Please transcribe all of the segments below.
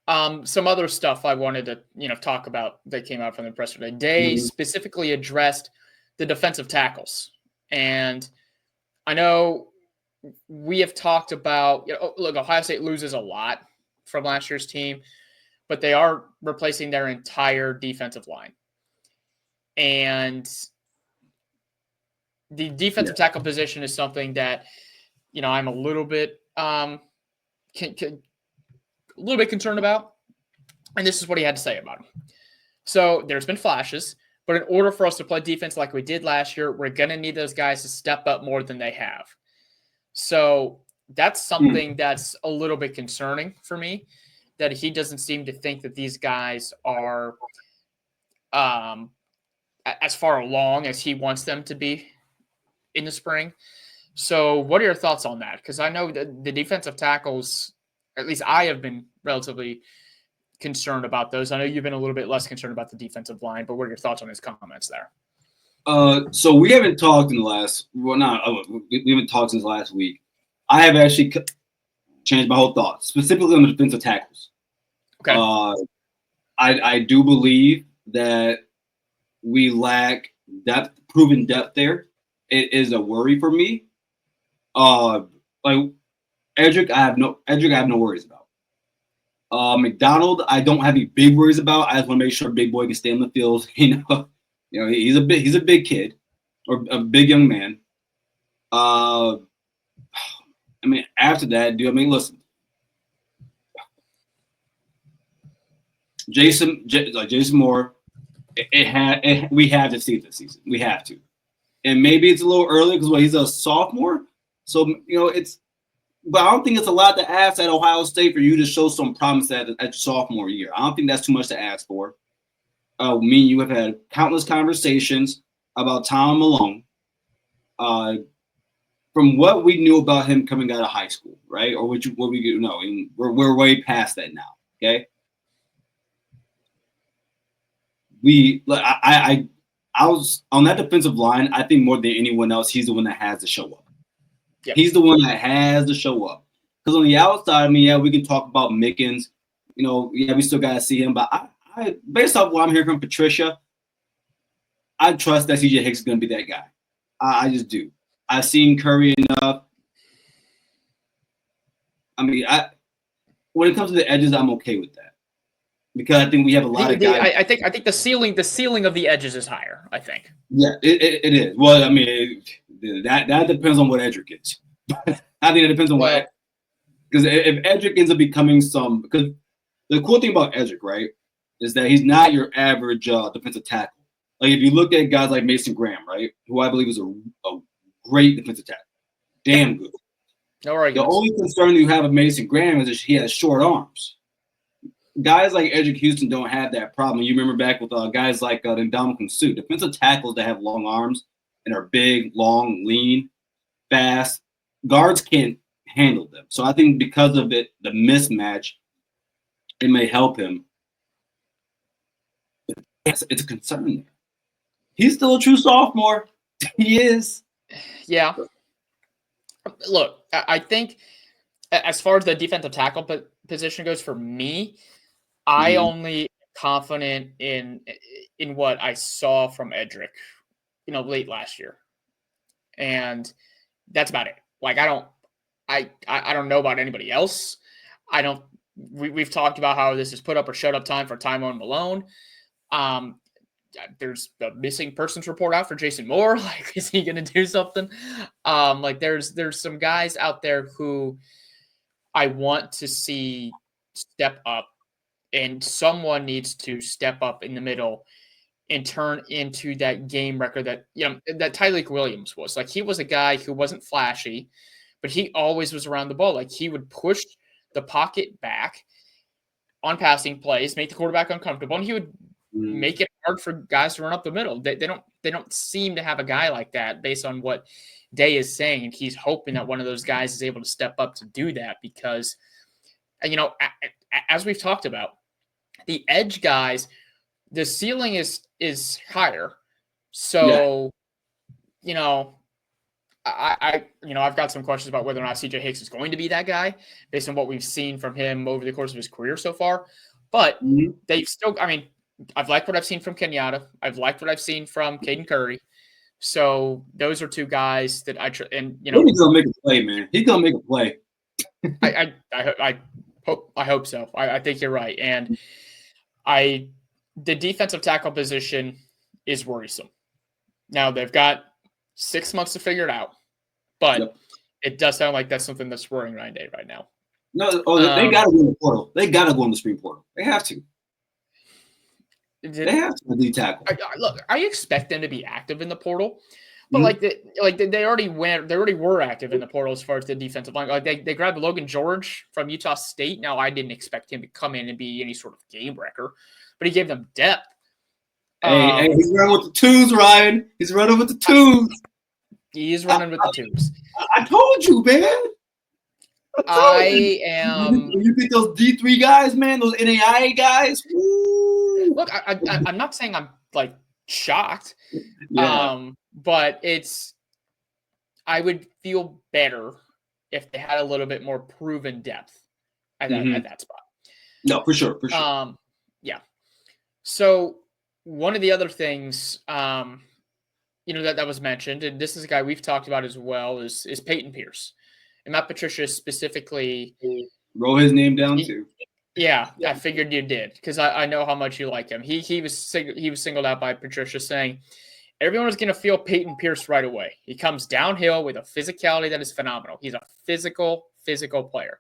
Some other stuff I wanted to, talk about that came out from the presser today. Day specifically addressed the defensive tackles. And I know we have talked about, look, Ohio State loses a lot from last year's team, but they are replacing their entire defensive line. And the defensive tackle position is something that, I'm a little bit concerned about. And this is what he had to say about him. So there's been flashes, but in order for us to play defense like we did last year, we're going to need those guys to step up more than they have. So that's something that's a little bit concerning for me, that he doesn't seem to think that these guys are as far along as he wants them to be in the spring. So what are your thoughts on that? Because I know that the defensive tackles, at least I have been relatively concerned about those. I know you've been a little bit less concerned about the defensive line, but what are your thoughts on his comments there? So we haven't talked in the last, we haven't talked since last week. I have actually changed my whole thoughts, specifically on the defensive tackles. Okay. I do believe that we lack proven depth there. It is a worry for me. Like Edric, I have no worries about. McDonald, I don't have any big worries about. I just want to make sure Big Boy can stay on the field. He's a big kid or a big young man. After that, listen. Jason Moore, we have to see it this season. We have to. And maybe it's a little early because he's a sophomore. So, but I don't think it's a lot to ask at Ohio State for you to show some promise at your sophomore year. I don't think that's too much to ask for. Me and you have had countless conversations about Tom Malone. From what we knew about him coming out of high school, right? Or what we know, and we're way past that now. Okay. I was on that defensive line. I think more than anyone else, he's the one that has to show up. Yep. He's the one that has to show up. Because on the outside, we can talk about Mickens. We still got to see him. But I, based off what I'm hearing from Patricia, I trust that CJ Hicks is going to be that guy. I just do. I've seen Curry enough. When it comes to the edges, I'm okay with that. Because I think we have a lot of guys. I think the ceiling of the edges is higher, I think. Yeah, it is. Well, that depends on what Edric is. I think it depends on what. Because if Edric ends up becoming because the cool thing about Edric, right, is that he's not your average defensive tackle. Like if you look at guys like Mason Graham, right, who I believe is a great defensive tackle, damn good. No arguments. The only concern you have with Mason Graham is that he has short arms. Guys like Edric Houston don't have that problem. You remember back with guys like Ndamukong Suh, defensive tackles that have long arms and are big, long, lean, fast. Guards can't handle them. So I think because of it, the mismatch, it may help him. It's a concern there. He's still a true sophomore. He is. Yeah. Look, I think as far as the defensive tackle position goes, for me, I only confident in what I saw from Edric, late last year, and that's about it. Like I don't know about anybody else. We've talked about how this is put up or shut up time for Tymone Malone. There's the missing persons report out for Jason Moore. Like, is he going to do something? There's some guys out there who I want to see step up. And someone needs to step up in the middle and turn into that game record that Tyreek Williams was. Like, he was a guy who wasn't flashy, but he always was around the ball. Like, he would push the pocket back on passing plays, make the quarterback uncomfortable, and he would make it hard for guys to run up the middle. They don't seem to have a guy like that based on what Day is saying. And he's hoping that one of those guys is able to step up to do that because, as we've talked about, the edge guys, the ceiling is higher. So, I've got some questions about whether or not CJ Hicks is going to be that guy based on what we've seen from him over the course of his career so far. But they've still, I've liked what I've seen from Kenyatta. I've liked what I've seen from Caden Curry. So those are two guys that he's gonna make a play, man. He's gonna make a play. I hope so. I think you're right. And the defensive tackle position is worrisome. Now they've got 6 months to figure it out, but it does sound like that's something that's worrying Ryan Day right now. No, they got to go in the portal. They got to go in the spring portal. They have to. They have to lead tackle. Look, I expect them to be active in the portal, but they already went. They already were active in the portal as far as the defensive line. Like they grabbed Logan George from Utah State. Now I didn't expect him to come in and be any sort of game wrecker, but he gave them depth. Hey, he's running with the twos, Ryan. He's running with the twos. He is running with the twos. I told you, man. I am. You think those D3 guys, man, those NAIA guys? Woo. Look, I'm not saying I'm like shocked, but I would feel better if they had a little bit more proven depth at that spot. No, for sure. Yeah. So one of the other things, that was mentioned, and this is a guy we've talked about as well, is Payton Pierce. And Matt Patricia specifically wrote his name down too. Yeah, I figured you did because I know how much you like him. He was singled out by Patricia, saying everyone is going to feel Payton Pierce right away. He comes downhill with a physicality that is phenomenal. He's a physical player,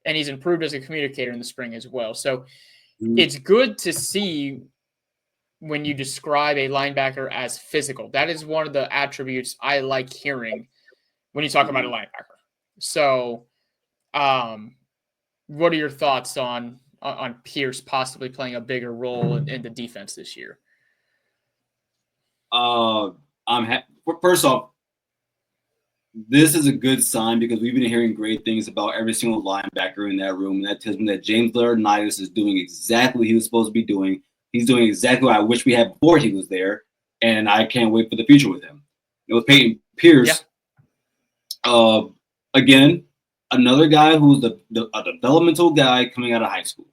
and he's improved as a communicator in the spring as well. So it's good to see when you describe a linebacker as physical. That is one of the attributes I like hearing when you talk about a linebacker. So, what are your thoughts on Pierce possibly playing a bigger role in the defense this year? First off, this is a good sign because we've been hearing great things about every single linebacker in that room. And that tells me that James Laurinaitis is doing exactly what he was supposed to be doing. He's doing exactly what I wish we had before he was there. And I can't wait for the future with him. With Payton Pierce, again, another guy who's a developmental guy coming out of high school.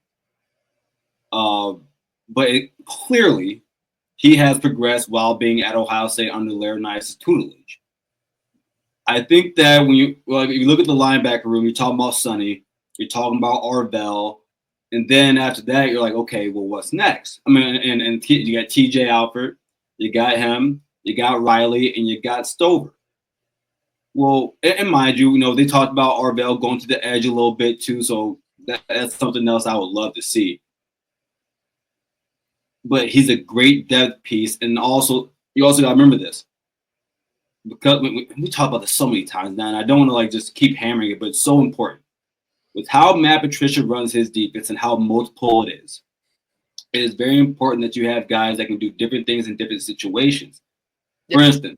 But clearly, he has progressed while being at Ohio State under Laurinaitis' tutelage. I think that if you look at the linebacker room, you're talking about Sonny, you're talking about Arvell, and then after that, you're like, okay, well, what's next? I mean, and you got TJ Alford, you got him, you got Riley, and you got Stover. Well, and mind you, they talked about Arvell going to the edge a little bit too, so that's something else I would love to see. But he's a great depth piece, and you also got to remember this, because we talk about this so many times now, and I don't want to just keep hammering it, but it's so important. With how Matt Patricia runs his defense and how multiple it is very important that you have guys that can do different things in different situations. For instance,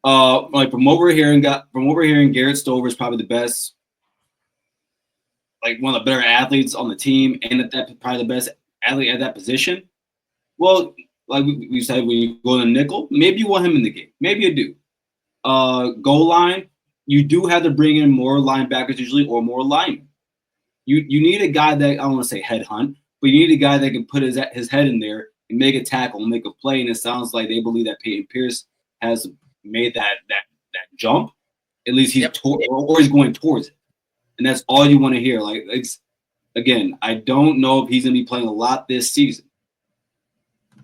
from what we're hearing, Garrett Stover is probably the best, one of the better athletes on the team, and probably the best athlete at that position. Well, like we said, when you go to nickel, maybe you want him in the game. Maybe you do. Goal line, you do have to bring in more linebackers usually or more linemen. You need a guy that, I don't want to say headhunt, but you need a guy that can put his head in there and make a tackle and make a play. And it sounds like they believe that Payton Pierce has made that jump. At least he's or he's going towards it. And that's all you want to hear. Again, I don't know if he's going to be playing a lot this season.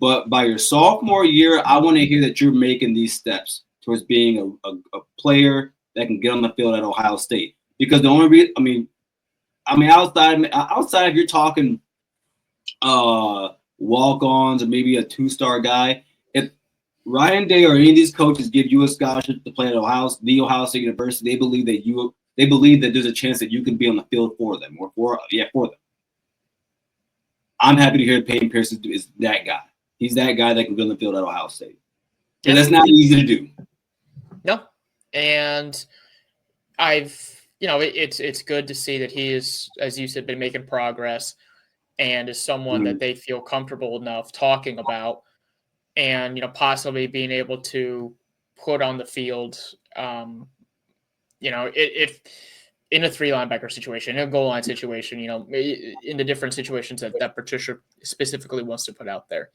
But by your sophomore year, I want to hear that you're making these steps towards being a player that can get on the field at Ohio State. Because the only reason, outside if you're talking walk-ons or maybe a two-star guy, if Ryan Day or any of these coaches give you a scholarship to play at Ohio State University, they believe that there's a chance that you can be on the field for them or for them. I'm happy to hear Payton Pierce is that guy. He's that guy that can be on the field at Ohio State. And that's not easy to do. No. And it's good to see that he is, as you said, been making progress and is someone that they feel comfortable enough talking about and, possibly being able to put on the field. If in a 3 linebacker situation, in a goal line situation, in the different situations that Patricia specifically wants to put out there.